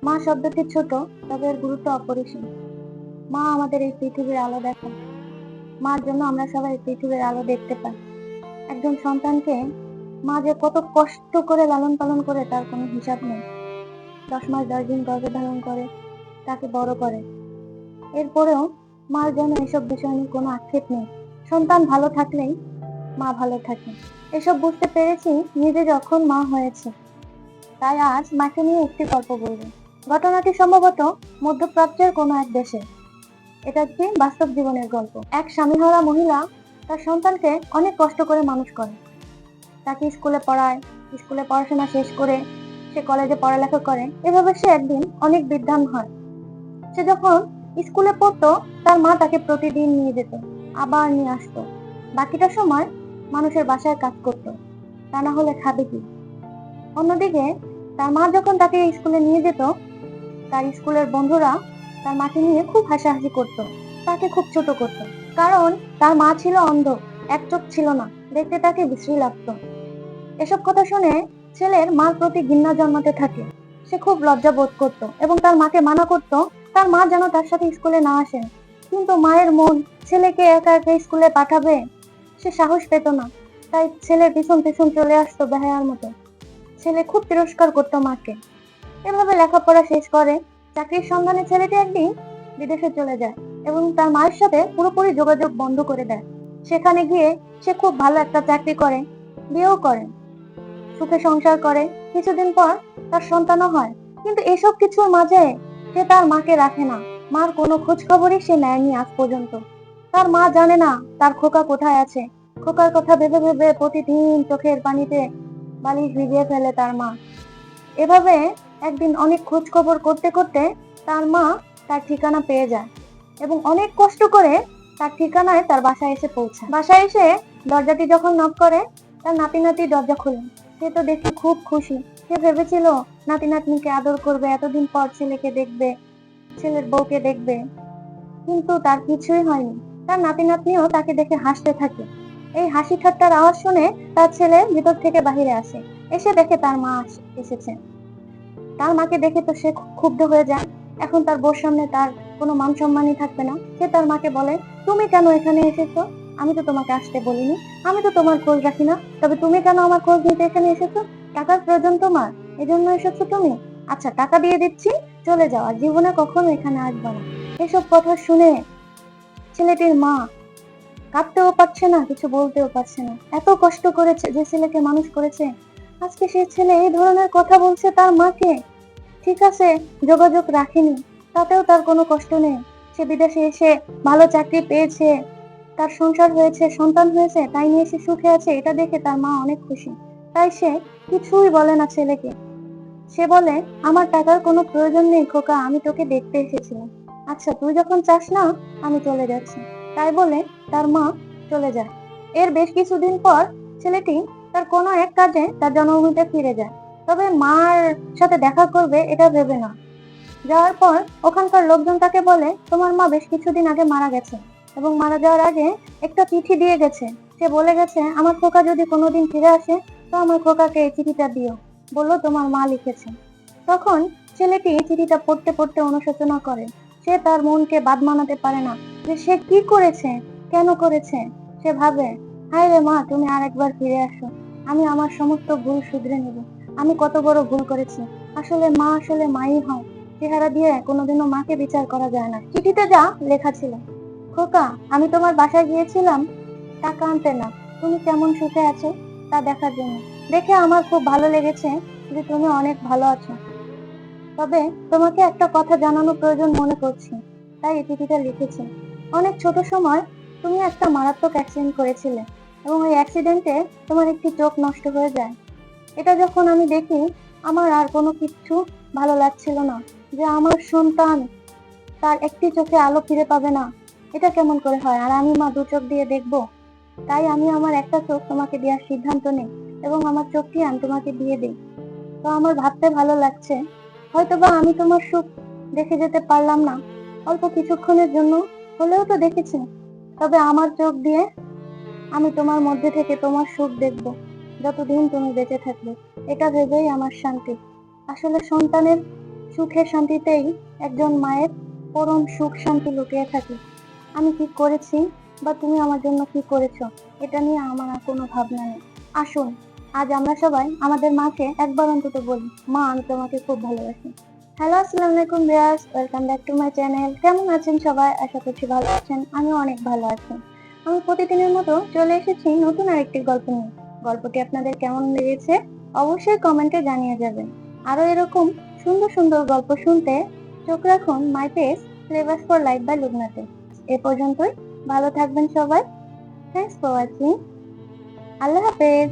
মা শব্দটি ছোট, তবে এর গুরুত্ব অপরিসীম। মা আমাদের এই পৃথিবীর আলো দেখায়। মার জন্য আমরা সবাই এই পৃথিবীর আলো দেখতে পাই। একজন সন্তানকে মা যে কত কষ্ট করে লালন পালন করে তার কোনো হিসাব নেই। 10 মাস 10 দিন গর্ভে ধারণ করে তাকে বড় করে। এরপরেও মার যেন এসব বিষয় নিয়ে কোনো আক্ষেপ নেই। সন্তান ভালো থাকলেই মা ভালো থাকে। এসব বুঝতে পেরেছি নিজে যখন মা হয়েছে। তাই আজ মাকে নিয়ে একটি গল্প বলবো। ঘটনাটি সম্ভবত মধ্যপ্রাচ্যের কোনো এক দেশে। এটা একটি বাস্তব জীবনের গল্প। এক স্বামীহারা মহিলা তার সন্তানকে অনেক কষ্ট করে মানুষ করে। তাকে স্কুলে পড়ায়, স্কুলে পড়াশোনা শেষ করে সে কলেজে পড়ালেখা করে। এভাবে সে একদিন অনেক বিদ্বান হয়। সে যখন স্কুলে পড়তো তার মা তাকে প্রতিদিন নিয়ে যেত, আবার নিয়ে আসতো। বাকিটা সময় মানুষের বাসায় কাজ করতো, তা না হলে খাবে কি। অন্যদিকে তার মা যখন তাকে স্কুলে নিয়ে যেত, তার স্কুলের বন্ধুরা তার মাকে নিয়ে খুব হাসাহাসি করতো, তাকে খুব ছোট করতো। কারণ তার মা ছিল অন্ধ, এক চোখ ছিল না, দেখতে তাকে বিশ্রী লাগতো। এসব কথা শুনে ছেলের মার প্রতি ঘৃণা জন্মাতে থাকে। সে খুব লজ্জা বোধ করতো এবং তার মাকে মানা করতো তার মা যেন তার সাথে স্কুলে না আসে। কিন্তু মায়ের মন ছেলেকে একা একা স্কুলে পাঠাবে সে সাহস পেত না। তাই ছেলের পিছন পিছন চলে আসতো বেহায়ার মতো। ছেলে খুব তিরস্কার করতো মাকে। এভাবে লেখাপড়া শেষ করে চাকরির সন্ধানে ছেলেটি একদিন বিদেশে চলে যায় এবং তার মায়ের সাথে পুরোপুরি যোগাযোগ বন্ধ করে দেয়। সেখানে গিয়ে সে খুব ভালো একটা চাকরি করে, বিয়েও করে, সুখে সংসার করে। কিছুদিন পর তার সন্তানও হয়। কিন্তু এসব কিছুর মাঝে সে তার মাকে রাখে না। মার কোনো খোঁজ খবরই সে নেয়নি আজ পর্যন্ত। তার মা জানে না তার খোকা কোথায় আছে। খোকার কথা ভেবে ভেবে প্রতিদিন চোখের পানিতে বালিশ ভিজিয়ে ফেলে তার মা। এভাবে একদিন অনেক খোঁজ খবর করতে করতে তার মা তার ঠিকানা পেয়ে যায় এবং অনেক কষ্ট করে তার ঠিকানায় তার বাসায় এসে পৌঁছায়। বাসায় এসে দরজাটি যখন নক করে তার নাতি নাতি দরজা খোলে। সে তো দেখে খুব খুশি। সে ভেবেছিল নাতি নাতনিকে আদর করবে, এতদিন পর ছেলেকে দেখবে, ছেলের বউকে দেখবে। কিন্তু তার কিছুই হয়নি। তার নাতি নাতনিও তাকে দেখে হাসতে থাকে। এই হাসি ঠাট্টার আওয়াজ শুনে তার ছেলে ভিতর থেকে বাহিরে আসে। এসে দেখে তার মা এসেছে। তার মাকে দেখে তো সে ক্ষুব্ধ হয়ে যায়। এখন তার বউর সামনে তার কোনো মান সম্মানই থাকবে না। সে তার মাকে বলে, তুমি কেন এখানে এসেছো? আমি তো তোমাকে আসতে বলিনি। আমি তো তোমার খোঁজ রাখি না। তবে তুমি কেন আমার খোঁজ নিতে এখানে এসেছো? টাকার প্রয়োজন তোমার, এজন্য এসেছো তুমি? আচ্ছা, টাকা দিয়ে দিচ্ছি, চলে যাও, আর জীবনে কখনো এখানে আসবে না। এসব কথা শুনে ছেলেটির মা কাঁদতেও পারছে না, কিছু বলতেও পারছে না। এত কষ্ট করেছে, যে ছেলেকে মানুষ করেছে, আজকে সেই ছেলে এই ধরনের কথা বলছে তার মাকে। ঠিক আছে, যোগাযোগ রাখেনি, তাতেও তার কোনো কষ্ট নেই। সে বিদেশে এসে ভালো চাকরি পেয়েছে, তার সংসার হয়েছে, সন্তান হয়েছে, তাই নিয়ে সে সুখে আছে। এটা দেখে তার মা অনেক খুশি। তাই সে কিছুই বলে না ছেলেকে। সে বলে, আমার টাকার কোনো প্রয়োজন নেই খোকা, আমি তোকে দেখতে এসেছিলাম। আচ্ছা, তুই যখন চাস না, আমি চলে যাচ্ছি। তাই বলে তার মা চলে যায়। এর বেশ কিছুদিন পর ছেলেটি তার কোনো এক কাজে তার জন্মভূমিতে ফিরে যায়। তবে মার সাথে দেখা করবে এটা ভেবে না। যাওয়ার পর ওখানকার লোকজন তাকে বলে, তোমার মা বেশ কিছুদিন আগে মারা গেছে এবং মারা যাওয়ার আগে একটা চিঠি দিয়ে গেছে। সে বলে গেছে, আমার খোকা যদি কোনোদিন ফিরে আসে তো আমার খোকাকে এই চিঠিটা দিও, বললো তোমার মা লিখেছে। তখন ছেলেটি এই চিঠিটা পড়তে পড়তে অনুশোচনা করে। সে তার মনকে বাদ মানাতে পারে না যে সে কি করেছে, কেন করেছে। সে ভাবে, হায় রে মা, তুমি আর একবার ফিরে আসো, আমি আমার সমস্ত ভুল শুধরে নেব। আমি কত বড় ভুল করেছি। আসলে মা আসলে মাই হয়, চেহারা দিয়ে কোনোদিনও মাকে বিচার করা যায় না। চিঠিতে যা লেখা ছিল, খোকা, আমি তোমার বাসায় গিয়েছিলাম টাকা আনতে না, তুমি কেমন সুখে আছো তা দেখার জন্য। দেখে আমার খুব ভালো লেগেছে যে তুমি অনেক ভালো আছো। তবে তোমাকে একটা কথা জানানো প্রয়োজন মনে করছি, তাই এই চিঠিটা লিখেছি। অনেক ছোট সময় তুমি একটা মারাত্মক অ্যাক্সিডেন্ট করেছিলে এবং ওই অ্যাক্সিডেন্টে তোমার একটি চোখ নষ্ট হয়ে যায়। এটা যখন আমি দেখি আমার আর কোনো কিচ্ছু ভালো লাগছিল না। যে আমার সন্তান তার একটি চোখে আলো ফিরে পাবে না, এটা কেমন করে হয়, আর আমি মা দু চোখ দিয়ে দেখবো। তাই আমি আমার একটা চোখ তোমাকে দেওয়ার সিদ্ধান্ত নিই এবং আমার চোখটি আমি তোমাকে দিয়ে দিই। তো আমার ভাবতে ভালো লাগছে, হয়তোবা আমি তোমার সুখ দেখে যেতে পারলাম না, অল্প কিছুক্ষণের জন্য হলেও তো দেখেছি। তবে আমার চোখ দিয়ে আমি তোমার মধ্যে থেকে তোমার সুখ দেখব যতদিন তুমি বেঁচে থাকবে। এটা ভেবেই আমার শান্তি। আসলে সন্তানের সুখের শান্তিতেই একজন মায়ের পরম সুখ শান্তি লুকিয়ে থাকে। আমি কি করেছি বা তুমি আমার জন্য কি করেছো, এটা নিয়ে আমার আর কোনো ভাবনা নেই। আসুন আজ আমরা সবাই আমাদের মাকে একবার অন্তত বলি, মা আমি তোমাকে খুব ভালোবাসি। হ্যালো, আসসালামু আলাইকুম viewers, welcome back to my channel. কেমন আছেন সবাই? আশা করছি ভালো আছেন। আমিও অনেক ভালো আছি। আমি প্রতিদিনের মতো চলে এসেছি নতুন আরেকটি গল্প নিয়ে। গল্পটি আপনাদের কেমন লেগেছে অবশ্যই কমেন্টে জানিয়ে যাবেন। আরো এরকম সুন্দর সুন্দর গল্প শুনতে চোখ রাখুন my page Flavours for Life by লুবনাতে। এ পর্যন্তই, ভালো থাকবেন সবাই। Thanks for watching. আল্লাহ হাফেজ।